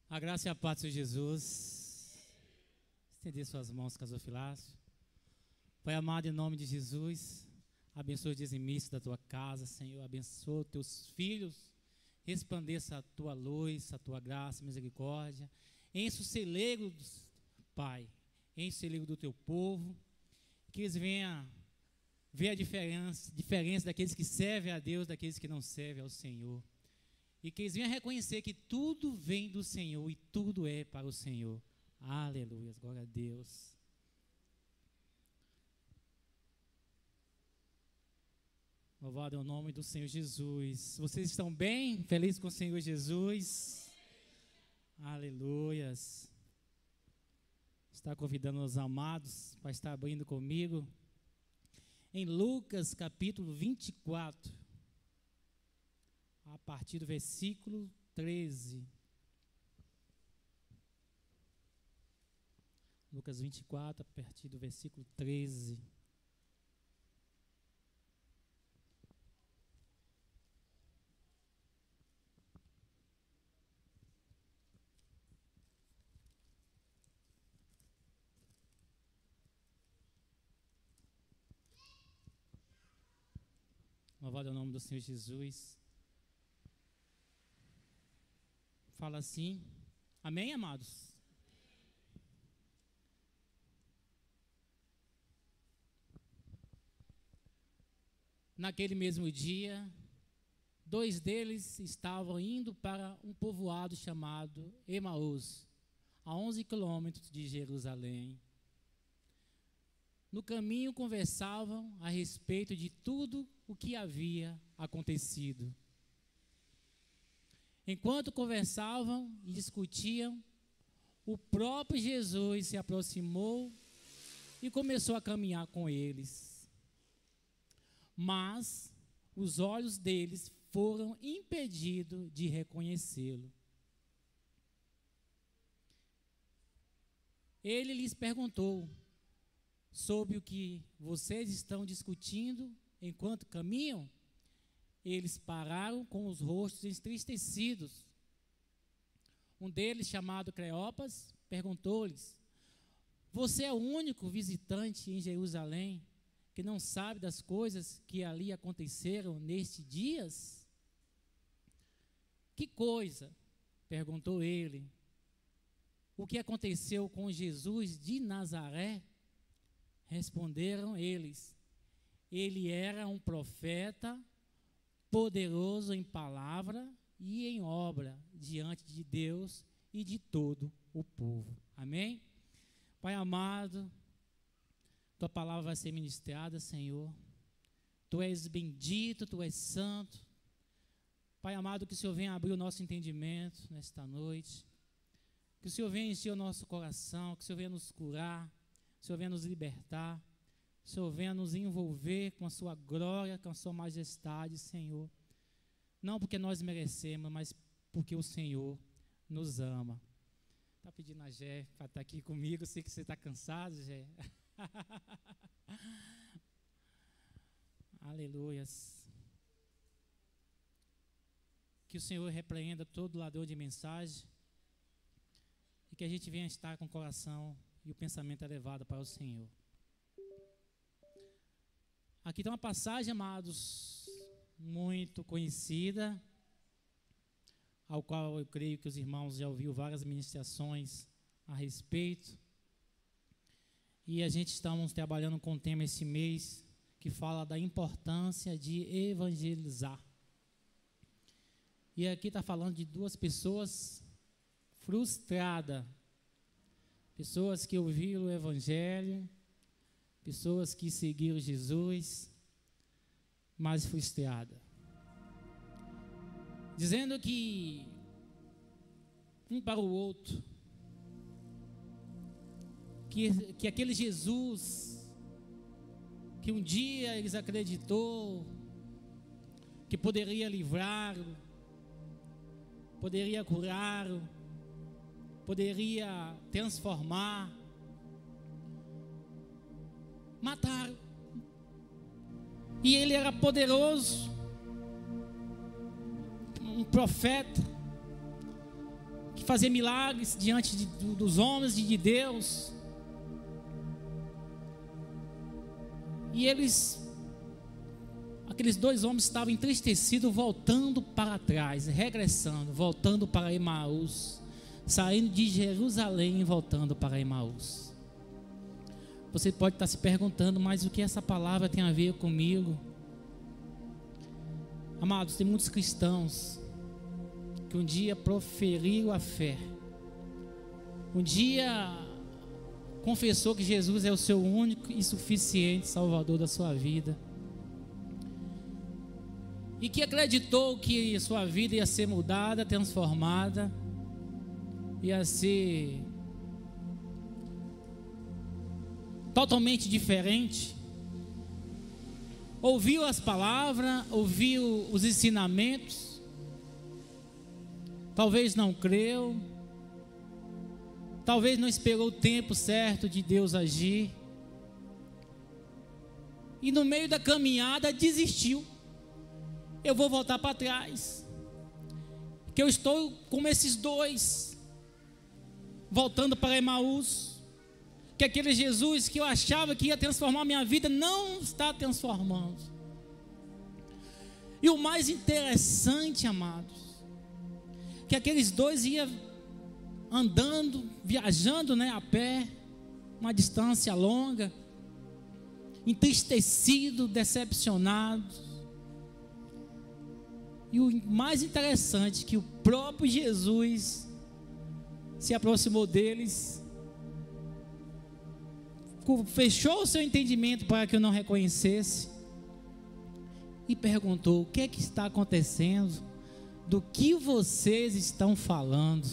A graça e a paz de Jesus. Estender suas mãos, casofilácio. Pai amado, em nome de Jesus, abençoe o dizimista da tua casa, Senhor. Abençoe os teus filhos. Resplandeça a tua luz, a tua graça, misericórdia. Enche o celeiro, Pai. Enche o celeiro do teu povo. Que eles venham ver a diferença daqueles que servem a Deus, daqueles que não servem ao Senhor. E que eles venham reconhecer que tudo vem do Senhor e tudo é para o Senhor. Aleluia, glória a Deus. Louvado é o nome do Senhor Jesus. Vocês estão bem? Felizes com o Senhor Jesus? Aleluias. Está convidando os amados para estar abrindo comigo em Lucas capítulo 24, a partir do versículo 13. Lucas 24, a partir do versículo 13. Louvado é o nome do Senhor Jesus. Fala assim. Amém, amados? Naquele mesmo dia, dois deles estavam indo para um povoado chamado Emaús, a 11 quilômetros de Jerusalém. No caminho conversavam a respeito de tudo o que havia acontecido. Enquanto conversavam e discutiam, o próprio Jesus se aproximou e começou a caminhar com eles. Mas os olhos deles foram impedidos de reconhecê-lo. Ele lhes perguntou: sobre o que vocês estão discutindo enquanto caminham? Eles pararam com os rostos entristecidos. Um deles, chamado Cleopas, perguntou-lhes: você é o único visitante em Jerusalém que não sabe das coisas que ali aconteceram nestes dias? Que coisa? Perguntou ele. O que aconteceu com Jesus de Nazaré? Responderam eles: ele era um profeta, poderoso em palavra e em obra, diante de Deus e de todo o povo. Amém? Pai amado, tua palavra vai ser ministrada, Senhor. Tu és bendito, tu és santo. Pai amado, que o Senhor venha abrir o nosso entendimento nesta noite. Que o Senhor venha encher o nosso coração, que o Senhor venha nos curar, que o Senhor venha nos libertar. O Senhor venha nos envolver com a sua glória, com a sua majestade, Senhor. Não porque nós merecemos, mas porque o Senhor nos ama. Está pedindo a Gé para estar aqui comigo. Eu sei que você está cansado, Gé. Aleluias. Que o Senhor repreenda todo ladrão de mensagem e que a gente venha estar com o coração e o pensamento elevado para o Senhor. Aqui tem uma passagem, amados, muito conhecida, ao qual eu creio que os irmãos já ouviram várias ministrações a respeito. E a gente estamos trabalhando com um tema esse mês que fala da importância de evangelizar. E aqui está falando de duas pessoas frustradas, pessoas que ouviram o evangelho, pessoas que seguiram Jesus, mas frustradas. Dizendo que um para o outro, que aquele Jesus, que um dia eles acreditou, que poderia livrá-lo, poderia curá-lo, poderia transformar, mataram. E ele era poderoso, um profeta, que fazia milagres diante dos homens e de Deus. E aqueles dois homens estavam entristecidos, voltando para trás, regressando, voltando para Emaús, saindo de Jerusalém e voltando para Emaús. Você pode estar se perguntando, mas o que essa palavra tem a ver comigo? Amados, tem muitos cristãos que um dia proferiram a fé, um dia confessou que Jesus é o seu único e suficiente Salvador da sua vida, e que acreditou que a sua vida ia ser mudada, transformada, ia ser totalmente diferente. Ouviu as palavras, ouviu os ensinamentos, talvez não creu, talvez não esperou o tempo certo de Deus agir, e no meio da caminhada desistiu. Eu vou voltar para trás, que eu estou como esses dois, voltando para Emaús, que aquele Jesus que eu achava que ia transformar minha vida, não está transformando. E o mais interessante, amados, que aqueles dois iam andando, viajando, a pé, uma distância longa, entristecido, decepcionado. E o mais interessante, que o próprio Jesus se aproximou deles, fechou o seu entendimento para que eu não reconhecesse, e perguntou: o que é que está acontecendo? Do que vocês estão falando?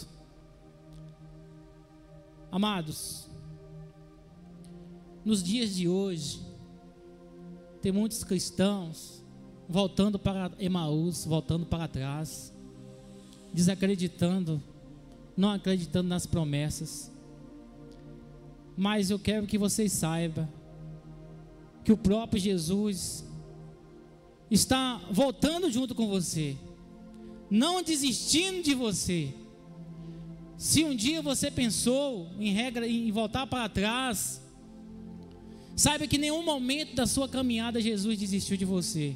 Amados, nos dias de hoje, tem muitos cristãos voltando para Emaús, voltando para trás, desacreditando, não acreditando nas promessas. Mas eu quero que vocês saibam que o próprio Jesus está voltando junto com você, não desistindo de você. Se um dia você pensou em voltar para trás, saiba que em nenhum momento da sua caminhada Jesus desistiu de você.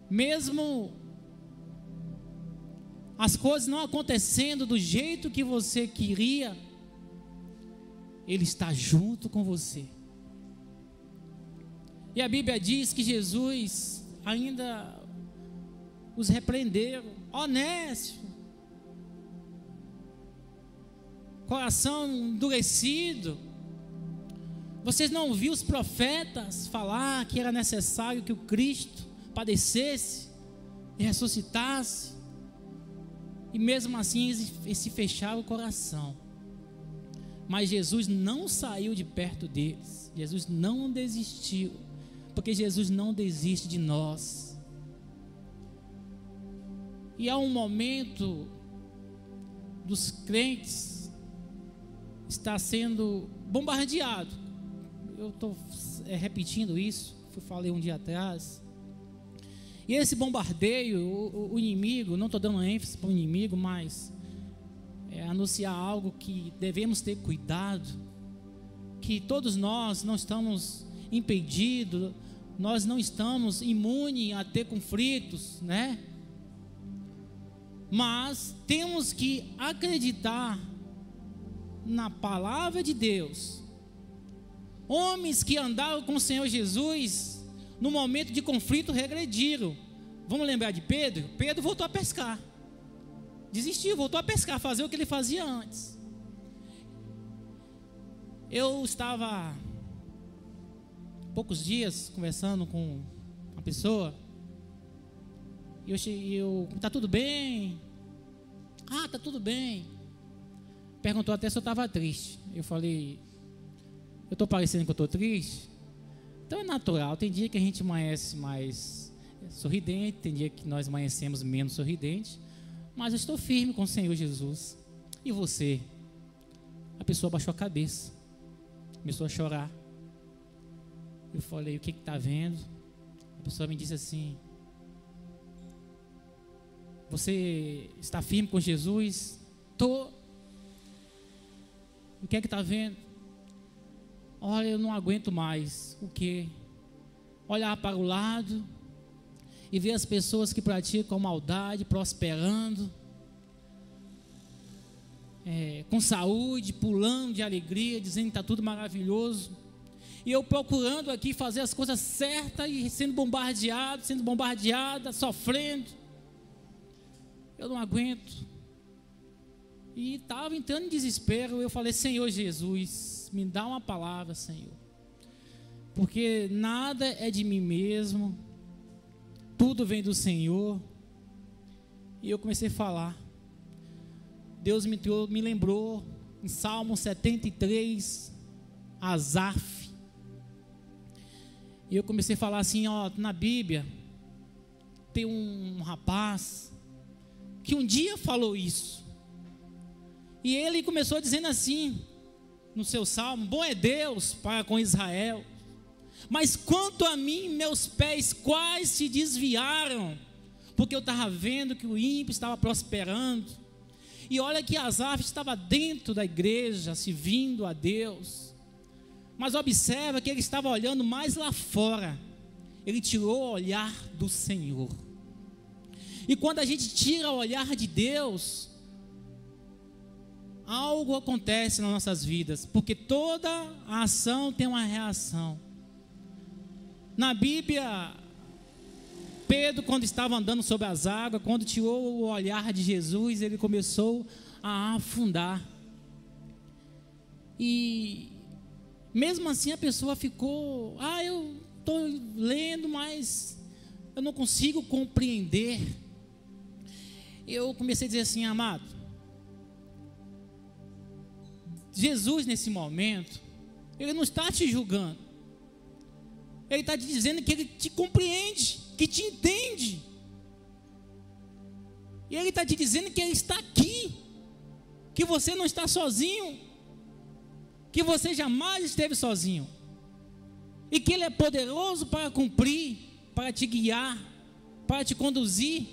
Mesmo as coisas não acontecendo do jeito que você queria, Ele está junto com você. E a Bíblia diz que Jesus ainda os repreendeu: honesto, coração endurecido, vocês não ouviram os profetas falar que era necessário que o Cristo padecesse e ressuscitasse? E mesmo assim eles se fecharam o coração. Mas Jesus não saiu de perto deles, Jesus não desistiu, porque Jesus não desiste de nós. E há um momento dos crentes está sendo bombardeado. Eu estou repetindo isso, falei um dia atrás. E esse bombardeio, o inimigo, não estou dando ênfase para o inimigo, mas anunciar algo que devemos ter cuidado, que todos nós não estamos impedidos, nós não estamos imunes a ter conflitos, mas temos que acreditar na palavra de Deus. Homens que andaram com o Senhor Jesus, no momento de conflito, regrediram. Vamos lembrar de Pedro? Pedro voltou a pescar, desistiu, voltou a pescar, fazer o que ele fazia antes. Eu estava há poucos dias conversando com uma pessoa, e eu tá tudo bem? Ah, tá tudo bem. Perguntou até se eu estava triste. Eu falei: eu estou parecendo que eu estou triste? Então é natural, tem dia que a gente amanhece mais sorridente, tem dia que nós amanhecemos menos sorridente, mas eu estou firme com o Senhor Jesus. E você? A pessoa baixou a cabeça, começou a chorar. Eu falei: o que está vendo? A pessoa me disse assim: Você está firme com Jesus? Tô. O que é que está vendo? Olha, eu não aguento mais. O quê? Olhar para o lado e ver as pessoas que praticam maldade prosperando, com saúde, pulando de alegria, dizendo que está tudo maravilhoso. E eu procurando aqui fazer as coisas certas e sendo bombardeada, sofrendo. Eu não aguento. E estava entrando em desespero. Eu falei: Senhor Jesus, me dá uma palavra, Senhor. Porque nada é de mim mesmo. Tudo vem do Senhor. E eu comecei a falar. Deus me lembrou em Salmo 73, Asaf. E eu comecei a falar assim, ó, na Bíblia tem um rapaz que um dia falou isso. E ele começou dizendo assim, no seu salmo: bom é Deus para com Israel, mas quanto a mim, meus pés quase se desviaram, porque eu estava vendo que o ímpio estava prosperando. E olha que Asaf estava dentro da igreja, servindo a Deus. Mas observa que ele estava olhando mais lá fora. Ele tirou o olhar do Senhor. E quando a gente tira o olhar de Deus, algo acontece nas nossas vidas, porque toda a ação tem uma reação. Na Bíblia, Pedro, quando estava andando sobre as águas, quando tirou o olhar de Jesus, ele começou a afundar. E mesmo assim a pessoa ficou: eu estou lendo, mas eu não consigo compreender. Eu comecei a dizer assim: amado, Jesus nesse momento, Ele não está te julgando. Ele está te dizendo que Ele te compreende, que te entende. E Ele está te dizendo que Ele está aqui, que você não está sozinho, que você jamais esteve sozinho, e que Ele é poderoso para cumprir, para te guiar, para te conduzir.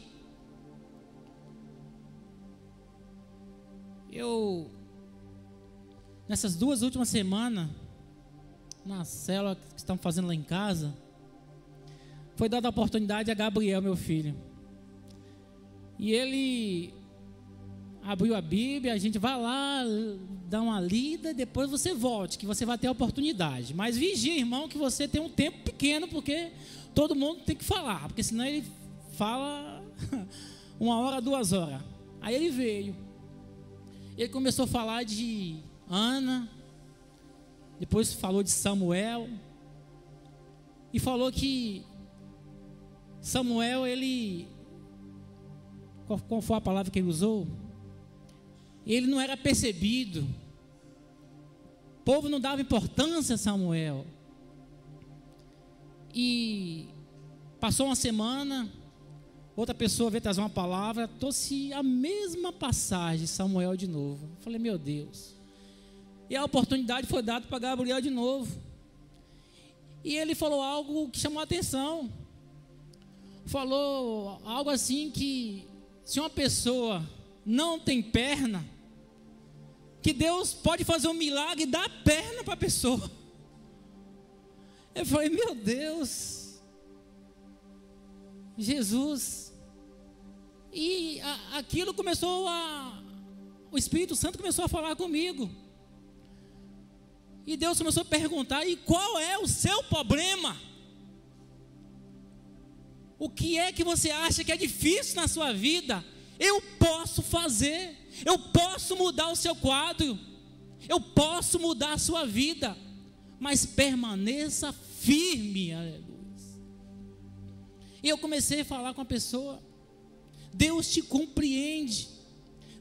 Nessas 2 últimas semanas, na célula que estamos fazendo lá em casa, foi dada a oportunidade a Gabriel, meu filho, e ele abriu a Bíblia. A gente vai lá, dá uma lida, depois você volte, que você vai ter a oportunidade. Mas vigie, irmão, que você tem um tempo pequeno, porque todo mundo tem que falar, porque senão ele fala 1 hora, 2 horas. Aí ele veio, ele começou a falar de Ana, depois falou de Samuel, e falou que Samuel, qual foi a palavra que ele usou? Ele não era percebido, o povo não dava importância a Samuel. E passou uma semana, outra pessoa veio trazer uma palavra, trouxe a mesma passagem, Samuel de novo. Eu falei: meu Deus. E a oportunidade foi dada para Gabriel de novo. E ele falou algo que chamou a atenção. Falou algo assim que, se uma pessoa não tem perna, que Deus pode fazer um milagre e dar perna para a pessoa. Eu falei: meu Deus, Jesus. E aquilo começou o Espírito Santo começou a falar comigo. E Deus começou a perguntar: e qual é o seu problema? O que é que você acha que é difícil na sua vida? Eu posso fazer, eu posso mudar o seu quadro, eu posso mudar a sua vida, mas permaneça firme. Aleluia. E eu comecei a falar com a pessoa: Deus te compreende,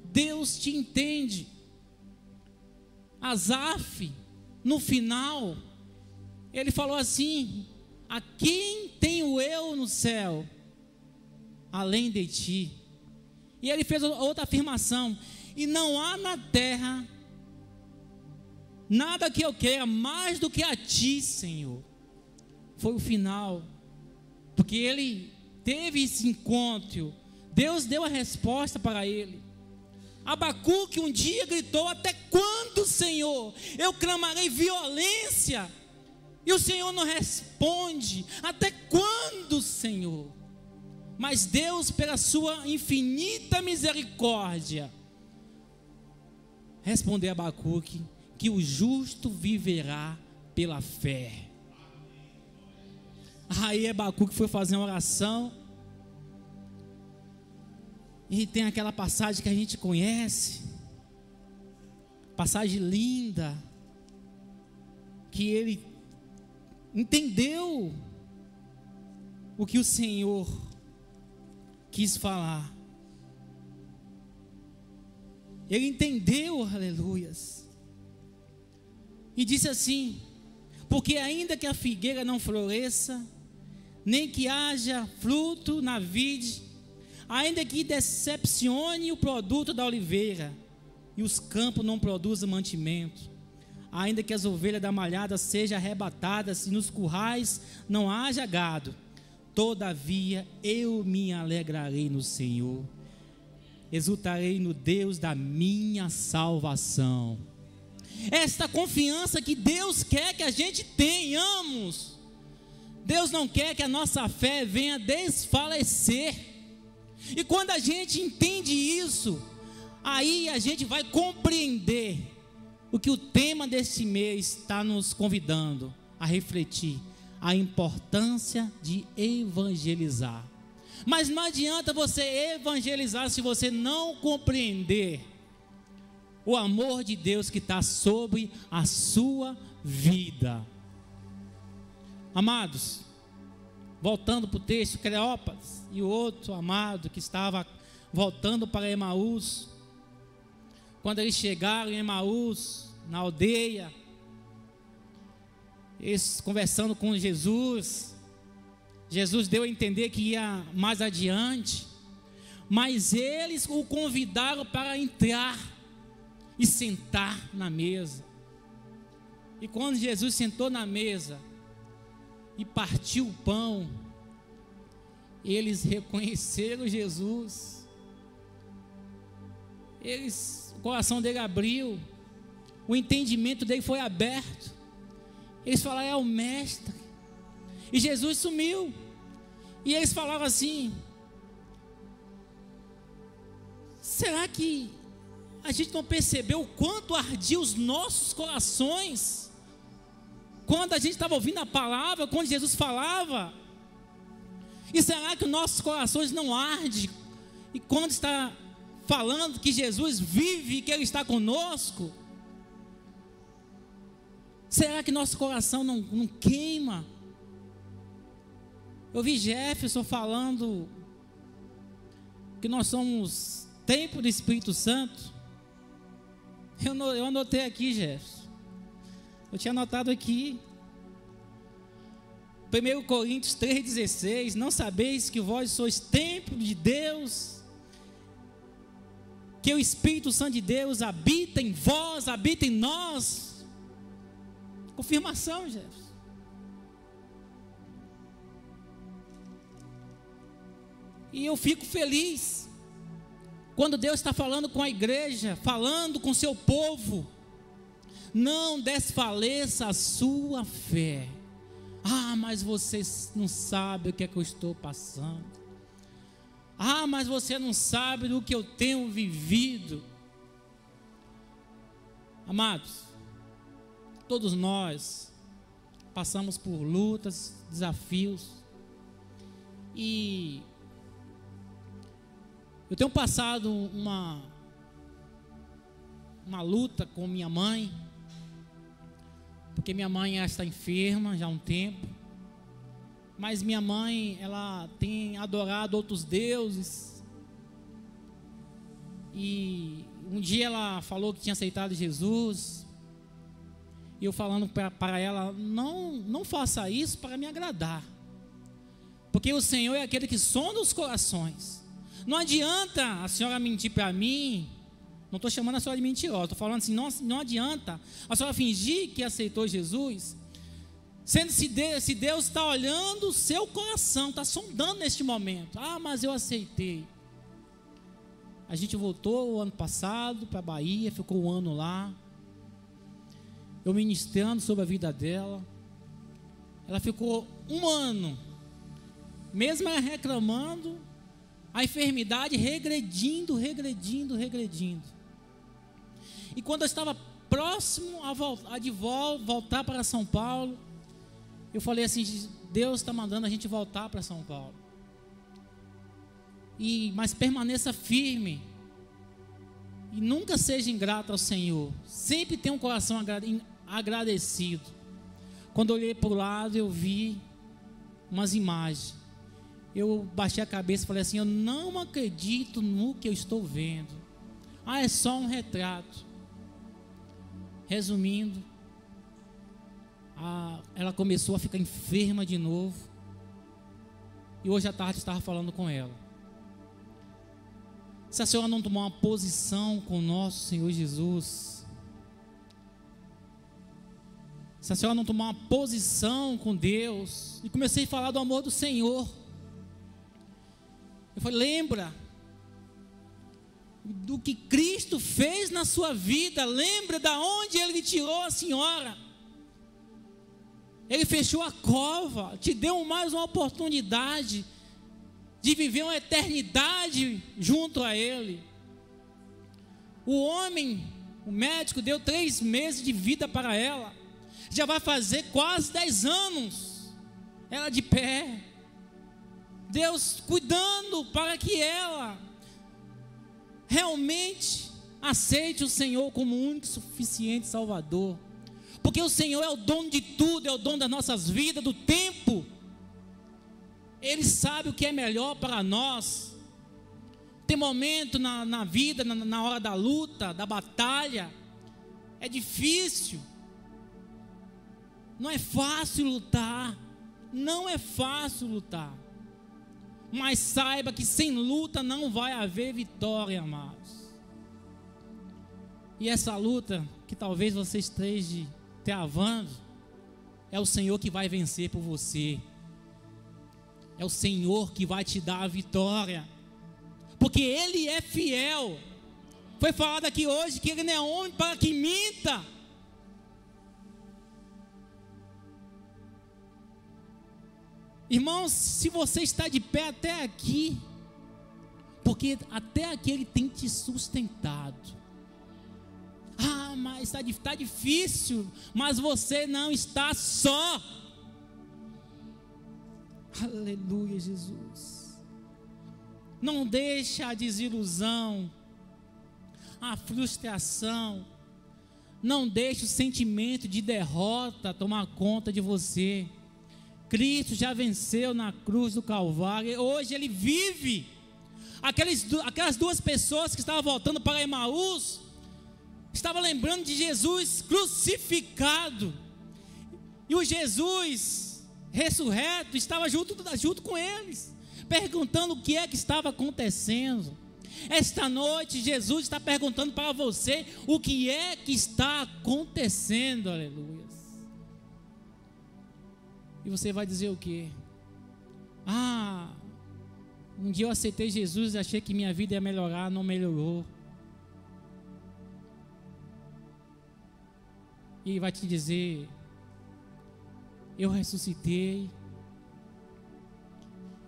Deus te entende. Asaf, no final, ele falou assim: a quem tenho eu no céu, além de ti? E ele fez outra afirmação: e não há na terra nada que eu queira mais do que a ti, Senhor. Foi o final, porque ele teve esse encontro, Deus deu a resposta para ele. Abacuque um dia gritou: até quando, Senhor, eu clamarei violência e o Senhor não responde? Até quando, Senhor? Mas Deus, pela sua infinita misericórdia, respondeu a Abacuque que o justo viverá pela fé. Aí Abacuque foi fazer uma oração, e tem aquela passagem que a gente conhece, passagem linda, que ele entendeu o que o Senhor quis falar. Ele entendeu, aleluias, e disse assim: porque ainda que a figueira não floresça, nem que haja fruto na vide, ainda que decepcione o produto da oliveira, e os campos não produzam mantimento, ainda que as ovelhas da malhada sejam arrebatadas, e nos currais não haja gado, todavia eu me alegrarei no Senhor, exultarei no Deus da minha salvação. Esta confiança que Deus quer que a gente tenhamos. Deus não quer que a nossa fé venha desfalecer. E quando a gente entende isso, aí a gente vai compreender o que o tema deste mês está nos convidando a refletir: a importância de evangelizar. Mas não adianta você evangelizar se você não compreender o amor de Deus que está sobre a sua vida. Amados, voltando para o texto, Cleópatra e o outro amado que estava voltando para Emaús, quando eles chegaram em Emaús, na aldeia, eles conversando com Jesus, Jesus deu a entender que ia mais adiante, mas eles o convidaram para entrar e sentar na mesa. E quando Jesus sentou na mesa e partiu o pão, eles reconheceram Jesus. O coração dele abriu, o entendimento dele foi aberto. Eles falaram: é o mestre. E Jesus sumiu. E eles falaram assim: será que a gente não percebeu o quanto ardia os nossos corações quando a gente estava ouvindo a palavra, quando Jesus falava? E será que os nossos corações não ardem e quando está falando que Jesus vive e que Ele está conosco? Será que nosso coração não queima? Eu vi Jefferson falando que nós somos templo do Espírito Santo. Eu anotei aqui, Jefferson. Eu tinha anotado aqui. 1 Coríntios 3,16: não sabeis que vós sois templo de Deus, que o Espírito Santo de Deus habita em vós, habita em nós? Confirmação, Jefferson. E eu fico feliz quando Deus está falando com a igreja, falando com o seu povo: não desfaleça a sua fé. Ah, mas você não sabe o que é que eu estou passando. Ah, mas você não sabe do que eu tenho vivido. Amados, todos nós passamos por lutas, desafios, e eu tenho passado uma luta com minha mãe, porque minha mãe está enferma já há um tempo, mas minha mãe, ela tem adorado outros deuses, e um dia ela falou que tinha aceitado Jesus, e eu falando para ela: não faça isso para me agradar, porque o Senhor é aquele que sonda os corações. Não adianta a senhora mentir para mim. Não estou chamando a senhora de mentirosa, estou falando assim: não adianta a senhora fingir que aceitou Jesus, sendo se Deus está olhando o seu coração, está sondando neste momento. Ah, mas eu aceitei. A gente voltou o ano passado para a Bahia, ficou um ano lá. Eu ministrando sobre a vida dela. Ela ficou um ano, mesmo ela reclamando, a enfermidade regredindo. E quando eu estava próximo de voltar para São Paulo, eu falei assim: Deus está mandando a gente voltar para São Paulo. Mas permaneça firme e nunca seja ingrato ao Senhor. Sempre tenha um coração agradecido. Quando eu olhei para o lado, eu vi umas imagens. Eu baixei a cabeça e falei assim: eu não acredito no que eu estou vendo. É só um retrato. Resumindo, ela começou a ficar enferma de novo. E hoje à tarde eu estava falando com ela. Se a senhora não tomar uma posição com o nosso Senhor Jesus, se a senhora não tomar uma posição com Deus, e comecei a falar do amor do Senhor. Eu falei: lembra do que Cristo fez na sua vida, lembra da onde Ele tirou a senhora. Ele fechou a cova, te deu mais uma oportunidade de viver uma eternidade junto a Ele. O homem, o médico, deu 3 meses de vida para ela. Já vai fazer quase 10 anos. Ela de pé. Deus cuidando para que ela realmente aceite o Senhor como o único e suficiente Salvador. Porque o Senhor é o dono de tudo, é o dono das nossas vidas, do tempo. Ele sabe o que é melhor para nós. Tem momento na vida, na hora da luta, da batalha, é difícil. Não é fácil lutar. Não é fácil lutar. Mas saiba que sem luta não vai haver vitória, amados. E essa luta que talvez você esteja travando, é o Senhor que vai vencer por você. É o Senhor que vai te dar a vitória, porque Ele é fiel. Foi falado aqui hoje que Ele não é homem para que minta. Irmãos, se você está de pé até aqui, porque até aqui Ele tem te sustentado. Mas está difícil, mas você não está só. Aleluia, Jesus. Não deixa a desilusão, a frustração, não deixe o sentimento de derrota tomar conta de você. Cristo já venceu na cruz do Calvário, hoje Ele vive. Aquelas 2 pessoas que estavam voltando para Emaús, estavam lembrando de Jesus crucificado, e o Jesus ressurreto estava junto com eles, perguntando o que é que estava acontecendo. Esta noite Jesus está perguntando para você o que é que está acontecendo. Aleluia. E você vai dizer o quê? Um dia eu aceitei Jesus e achei que minha vida ia melhorar, não melhorou. E Ele vai te dizer: eu ressuscitei,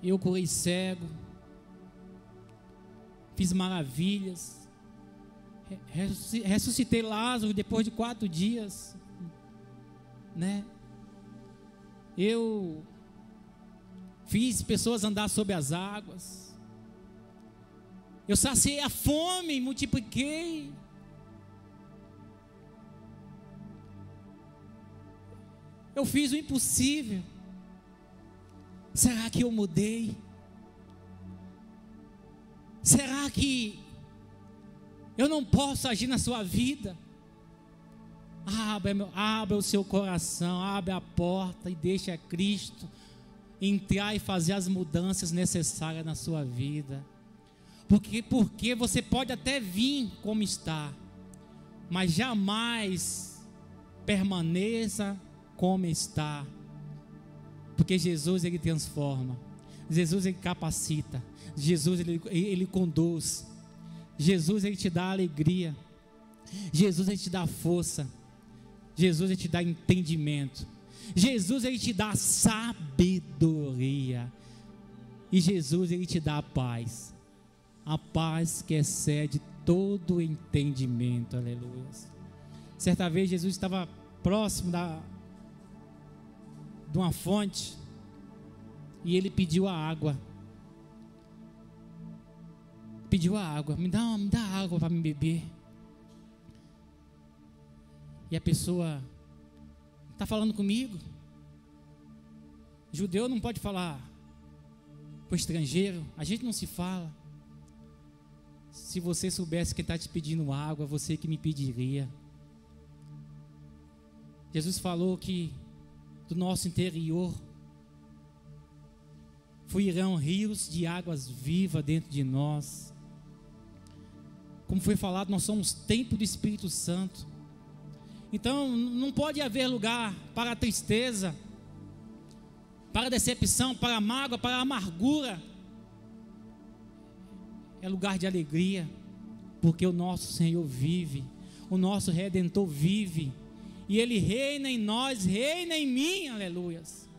eu curei cego, fiz maravilhas, ressuscitei Lázaro depois de 4 dias, né? Eu fiz pessoas andar sobre as águas, eu saciei a fome, multipliquei. Eu fiz o impossível. Será que eu mudei? Será que eu não posso agir na sua vida? Abra o seu coração, abre a porta e deixa Cristo entrar e fazer as mudanças necessárias na sua vida. Porque você pode até vir como está, mas jamais permaneça como está, porque Jesus Ele transforma, Jesus Ele capacita, Jesus Ele conduz. Jesus, Ele te dá alegria. Jesus, Ele te dá força. Jesus, Ele te dá entendimento. Jesus, Ele te dá sabedoria. E Jesus, Ele te dá a paz. A paz que excede todo entendimento. Aleluia. Certa vez Jesus estava próximo de uma fonte e Ele pediu a água. Pediu a água. Me dá água para me beber. E a pessoa está falando comigo. Judeu não pode falar com estrangeiro. A gente não se fala. Se você soubesse quem está te pedindo água, você que me pediria. Jesus falou que do nosso interior fluirão rios de águas vivas dentro de nós. Como foi falado, nós somos templo do Espírito Santo. Então não pode haver lugar para a tristeza, para a decepção, para a mágoa, para a amargura. É lugar de alegria, porque o nosso Senhor vive, o nosso Redentor vive, e Ele reina em nós, reina em mim. Aleluias.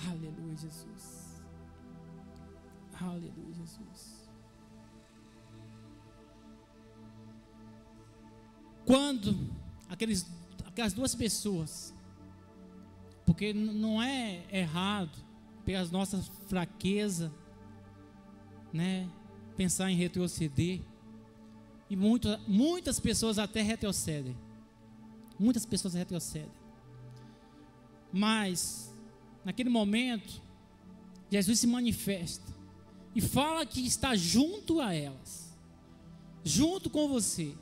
Aleluia, Jesus. Aleluia, Jesus. Quando aquelas duas pessoas, porque não é errado, pelas nossas fraquezas, né, pensar em retroceder, e muitas pessoas até retrocedem, mas naquele momento Jesus se manifesta e fala que está junto a elas, junto com você.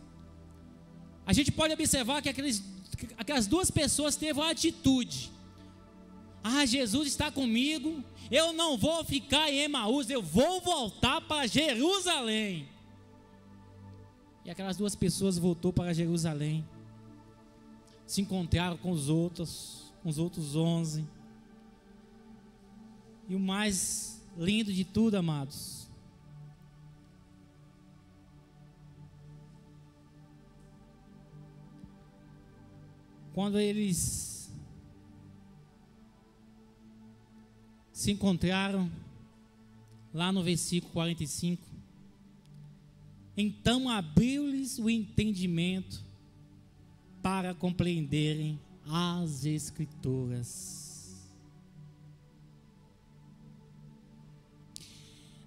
A gente pode observar que aquelas duas pessoas teve uma atitude: Jesus está comigo, eu não vou ficar em Emaús, eu vou voltar para Jerusalém. E aquelas duas pessoas voltou para Jerusalém, se encontraram com os outros 11. E o mais lindo de tudo, amados, quando eles se encontraram, lá no versículo 45, então abriu-lhes o entendimento para compreenderem as Escrituras.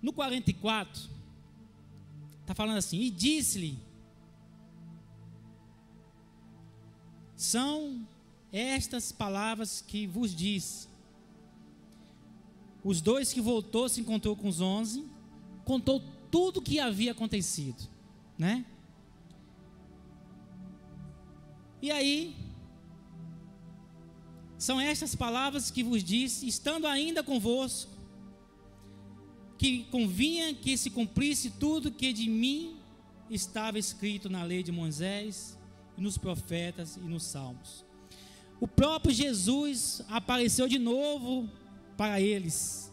No 44, está falando assim: e disse-lhe: são estas palavras que vos disse. Os dois que voltou se encontrou com os 11, contou tudo o que havia acontecido, né? E aí, são estas palavras que vos disse, estando ainda convosco, que convinha que se cumprisse tudo que de mim estava escrito na lei de Moisés, e nos profetas e nos salmos. O próprio Jesus apareceu de novo para eles,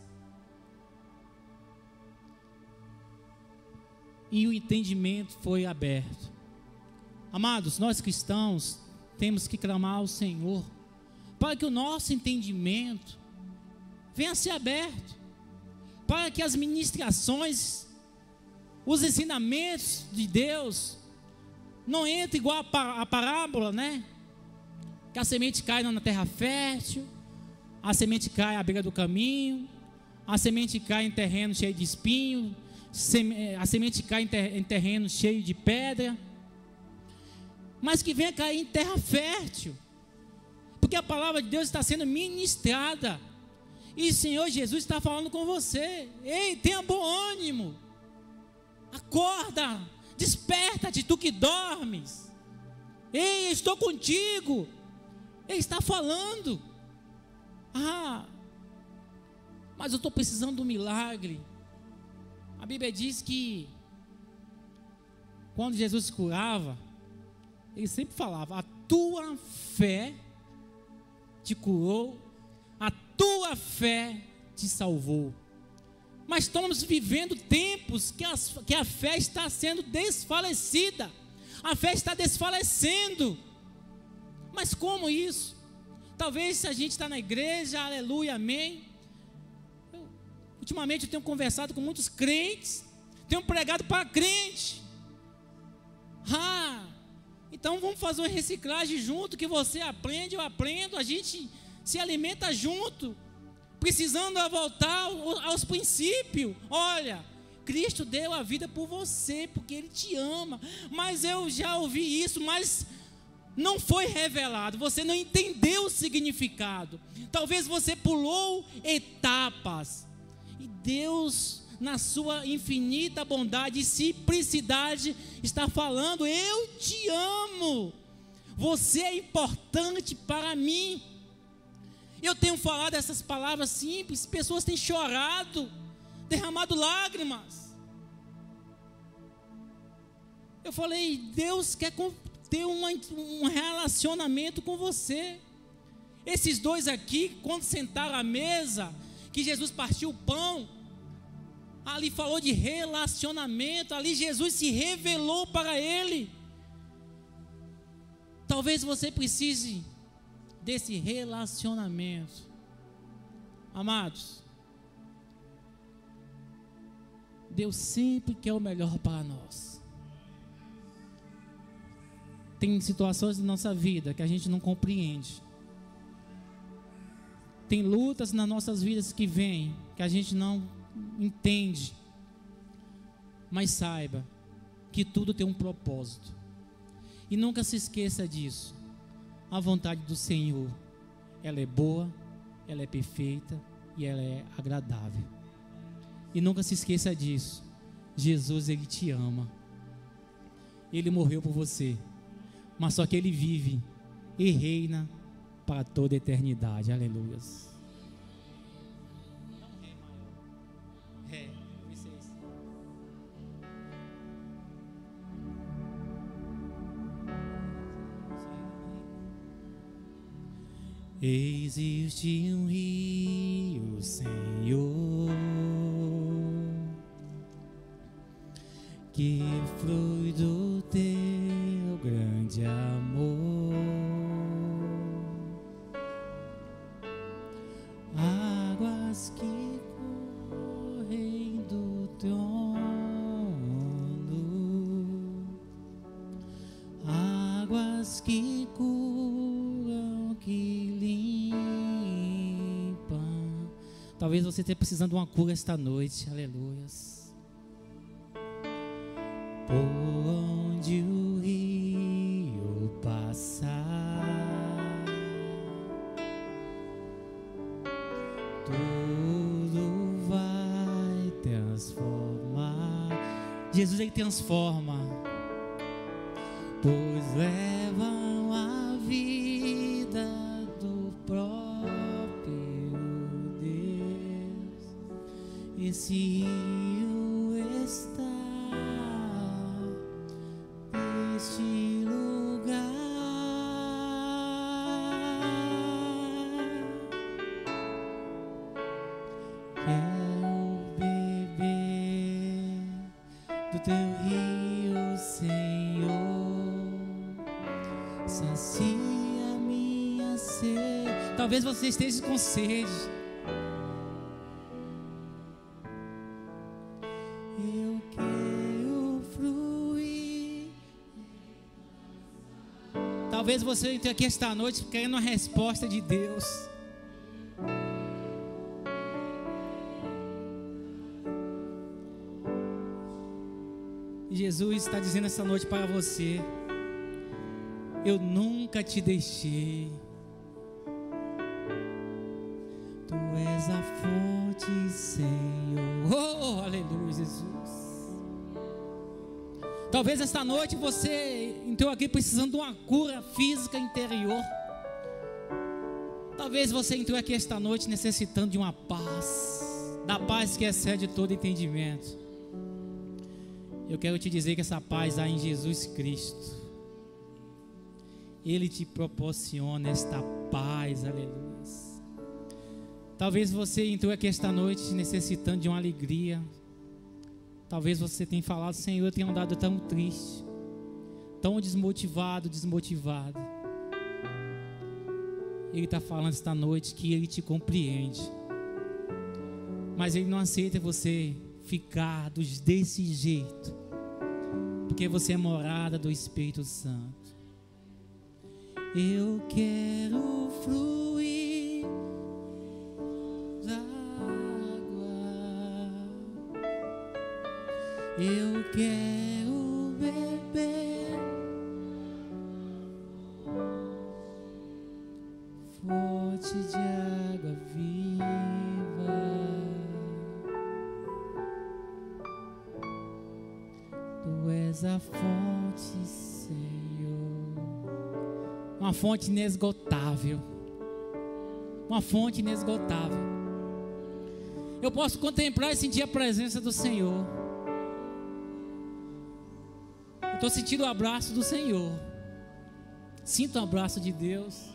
e o entendimento foi aberto. Amados, nós cristãos temos que clamar ao Senhor para que o nosso entendimento venha a ser aberto, para que as ministrações, os ensinamentos de Deus não entre igual a parábola, né? Que a semente cai na terra fértil, a semente cai à beira do caminho, a semente cai em terreno cheio de espinho, a semente cai em terreno cheio de pedra, mas que venha cair em terra fértil, porque a palavra de Deus está sendo ministrada, e o Senhor Jesus está falando com você. Ei, tenha bom ânimo, acorda, desperta-te, tu que dormes. Ei, eu estou contigo. Ele está falando. Mas eu estou precisando de um milagre. A Bíblia diz que quando Jesus curava, ele sempre falava: a tua fé te curou, a tua fé te salvou. Mas estamos vivendo tempos que a fé está sendo desfalecida. A fé está desfalecendo. Mas como isso? Talvez se a gente está na igreja, aleluia, amém. Ultimamente eu tenho conversado com muitos crentes, tenho pregado para crente. Então vamos fazer uma reciclagem junto, que você aprende, eu aprendo, a gente se alimenta junto, precisando voltar aos princípios. Olha, Cristo deu a vida por você, porque Ele te ama. Mas eu já ouvi isso, mas não foi revelado, você não entendeu o significado. Talvez você pulou etapas. E Deus, na sua infinita bondade e simplicidade, está falando: eu te amo, você é importante para mim. Eu tenho falado essas palavras simples, pessoas têm chorado, derramado lágrimas. Eu falei: Deus quer ter um relacionamento com você. Esses dois aqui, quando sentaram à mesa, que Jesus partiu o pão, ali falou de relacionamento, ali Jesus se revelou para ele. Talvez você precise desse relacionamento. Amados, Deus sempre quer o melhor para nós. Tem situações na nossa vida que a gente não compreende. Tem lutas nas nossas vidas que vêm, que a gente não entende. Mas saiba que tudo tem um propósito. E nunca se esqueça disso. A vontade do Senhor, ela é boa, ela é perfeita e ela é agradável. E nunca se esqueça disso. Jesus, Ele te ama. Ele morreu por você. Mas só que Ele vive e reina para toda a eternidade. Aleluia. Existe um rio, Senhor, que flui do teu grande amor, águas que correm do trono, águas que curam, que limpam. Talvez você esteja precisando de uma cura esta noite. Aleluias. Por onde o rio passar, tudo vai transformar. Jesus, Ele transforma, pois levam a vida do próprio Deus. Esse rio está neste lugar. Quero beber do teu rio, Senhor, sacia minha sede. Talvez você esteja com sede. Eu quero fluir. Talvez você entre aqui esta noite querendo uma resposta de Deus. Jesus está dizendo essa noite para você: eu nunca te deixei. Tu és a fonte, Senhor. Oh, aleluia, Jesus. Talvez esta noite você entrou aqui precisando de uma cura física interior. Talvez você entrou aqui esta noite necessitando de uma paz, da paz que excede todo entendimento. Eu quero te dizer que essa paz há em Jesus Cristo. Ele te proporciona esta paz, aleluia. Talvez você entrou aqui esta noite necessitando de uma alegria. Talvez você tenha falado: Senhor, eu tenho andado tão triste, tão desmotivado. Ele está falando esta noite que Ele te compreende, mas Ele não aceita você ficar desse jeito, porque você é morada do Espírito Santo. Eu quero fluir da água, eu quero beber fonte de água viva. Tu és a fonte, Senhor, uma fonte inesgotável, uma fonte inesgotável. Eu posso contemplar e sentir a presença do Senhor. Eu estou sentindo o abraço do Senhor. Sinto o abraço de Deus,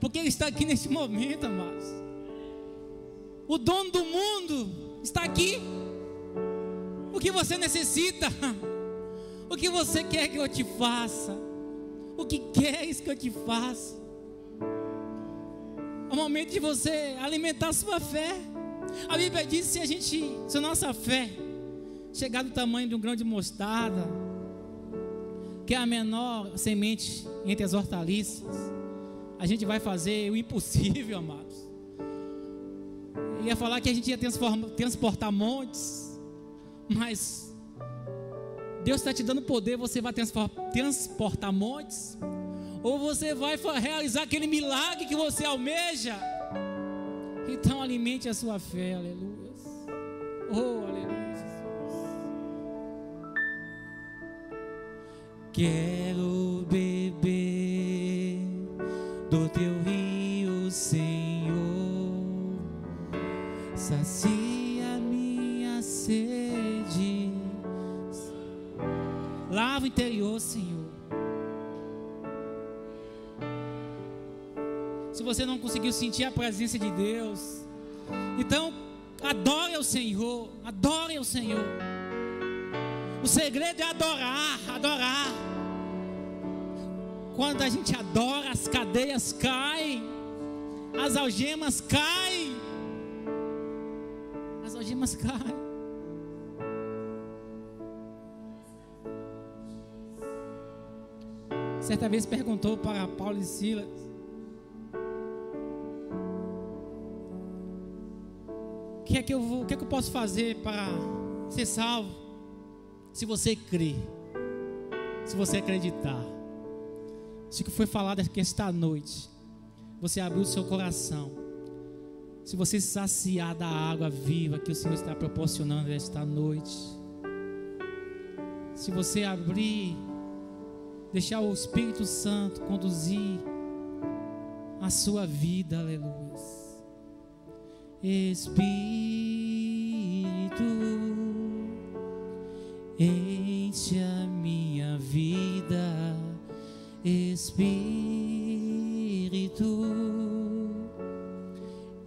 porque Ele está aqui neste momento, amados. O dono do mundo está aqui. O que você necessita? O que você quer que eu te faça? O que queres que eu te faça? É o momento de você alimentar a sua fé. A Bíblia diz: se a nossa fé chegar do tamanho de um grão de mostarda, que é a menor semente entre as hortaliças, a gente vai fazer o impossível, amados. Eu ia falar que a gente ia transportar montes, mas Deus está te dando poder. Você vai transportar montes, ou você vai realizar aquele milagre que você almeja? Então alimente a sua fé, aleluia. Oh, aleluia, Jesus. Quero beber do teu rio, Senhor, sacia minha sede, lava o interior, Senhor. Se você não conseguiu sentir a presença de Deus, então adore ao Senhor, adore ao Senhor. O segredo é adorar. Quando a gente adora, as cadeias caem, as algemas caem. Certa vez perguntou para Paulo e Silas: o que é que eu posso fazer para ser salvo? Se você crer, se você acreditar. Isso que foi falado aqui esta noite, você abrir o seu coração, se você se saciar da água viva que o Senhor está proporcionando esta noite, se você abrir, deixar o Espírito Santo conduzir a sua vida, aleluia. Espírito, enche a minha vida. Espírito,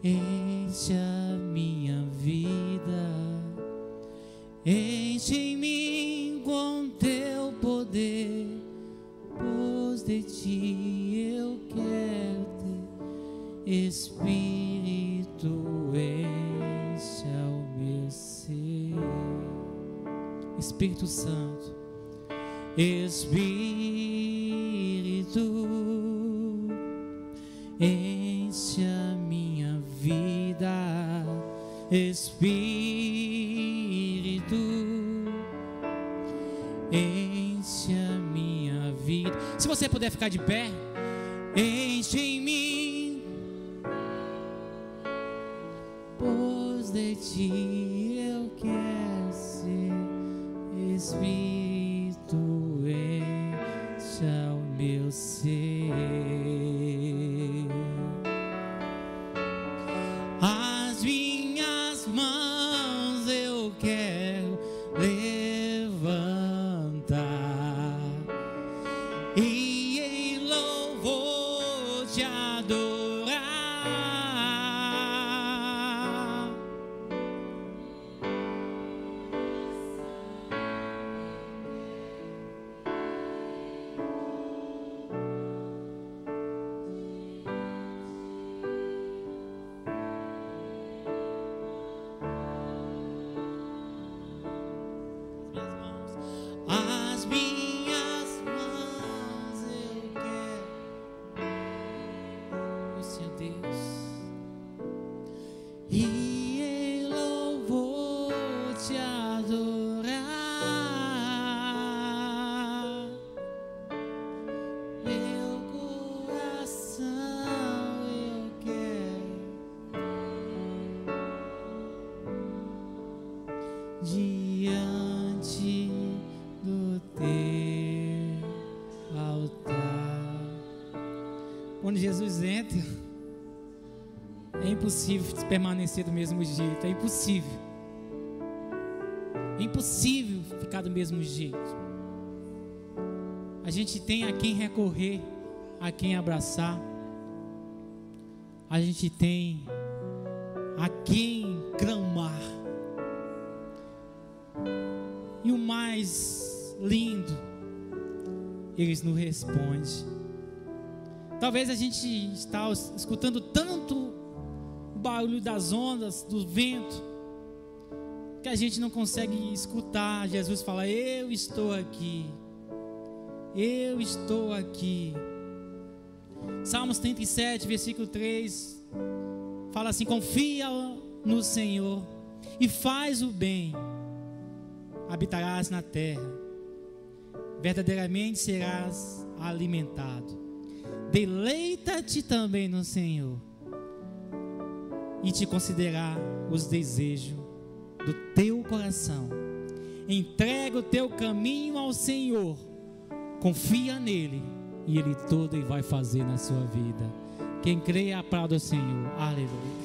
enche a minha vida. Enche em mim com teu poder, pois de ti eu quero ter. Espírito, enche o meu ser. Espírito Santo, Espírito, enche a minha vida. Espírito, enche a minha vida. Se você puder ficar de pé, enche em mim, pois de ti eu quero ser. Espírito, enche o meu ser. As minhas mãos eu quero levantar e em louvor te adorar. Quando Jesus entra, é impossível permanecer do mesmo jeito. É impossível. É impossível ficar do mesmo jeito. A gente tem a quem recorrer, a quem abraçar. A gente tem a quem clamar. E o mais lindo, eles nos respondem. Talvez a gente está escutando tanto o barulho das ondas, do vento, que a gente não consegue escutar Jesus falar: eu estou aqui, eu estou aqui. Salmos 37, versículo 3, fala assim: confia no Senhor e faz o bem, habitarás na terra, verdadeiramente serás alimentado. Deleita-te também no Senhor e te concederá os desejos do teu coração. Entrega o teu caminho ao Senhor, confia nele e ele tudo vai fazer na sua vida. Quem crê, aplauda o Senhor. Aleluia.